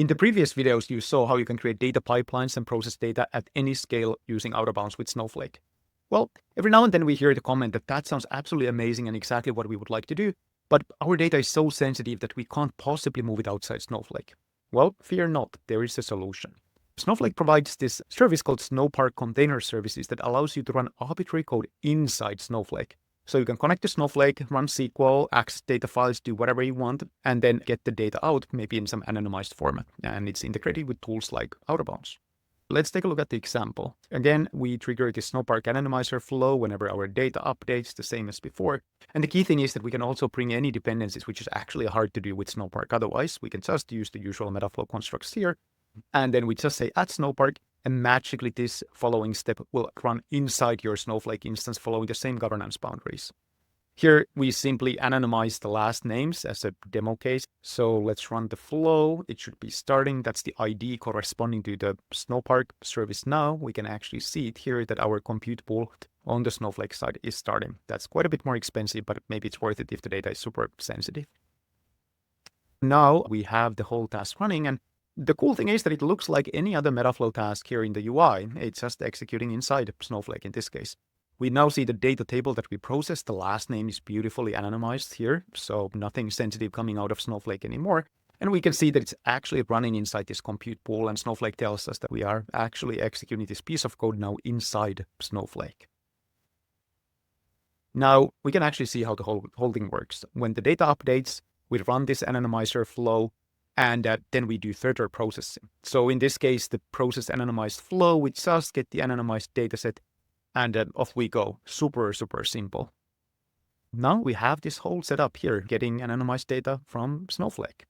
In the previous videos, you saw how you can create data pipelines and process data at any scale using out of bounds with Snowflake. Well, every now and then we hear the comment that sounds absolutely amazing and exactly what we would like to do, but our data is so sensitive that we can't possibly move it outside Snowflake. Well, fear not, there is a solution. Snowflake provides this service called Snowpark Container Services that allows you to run arbitrary code inside Snowflake. So you can connect to Snowflake, run SQL, access data files, do whatever you want, and then get the data out, maybe in some anonymized format. And it's integrated with tools like out of bounds. Let's take a look at the example. Again, we trigger the Snowpark anonymizer flow whenever our data updates, the same as before. And the key thing is that we can also bring any dependencies, which is actually hard to do with Snowpark. Otherwise, we can just use the usual Metaflow constructs here. And then we just say add Snowpark, and magically this following step will run inside your Snowflake instance following the same governance boundaries. Here we simply anonymize the last names as a demo case. So let's run the flow. It should be starting. That's the ID corresponding to the Snowpark service now. We can actually see it here that our compute pool on the Snowflake side is starting. That's quite a bit more expensive, but maybe it's worth it if the data is super sensitive. Now we have the whole task running, and the cool thing is that it looks like any other Metaflow task here in the UI. It's just executing inside Snowflake in this case. We now see the data table that we processed. The last name is beautifully anonymized here, so nothing sensitive coming out of Snowflake anymore. And we can see that it's actually running inside this compute pool, and Snowflake tells us that we are actually executing this piece of code now inside Snowflake. Now we can actually see how the whole thing works. When the data updates, we run this anonymizer flow, and then we do further processing. So in this case, the process anonymized flow, we just get the anonymized dataset, and off we go. Super, super simple. Now we have this whole setup here, getting anonymized data from Snowflake.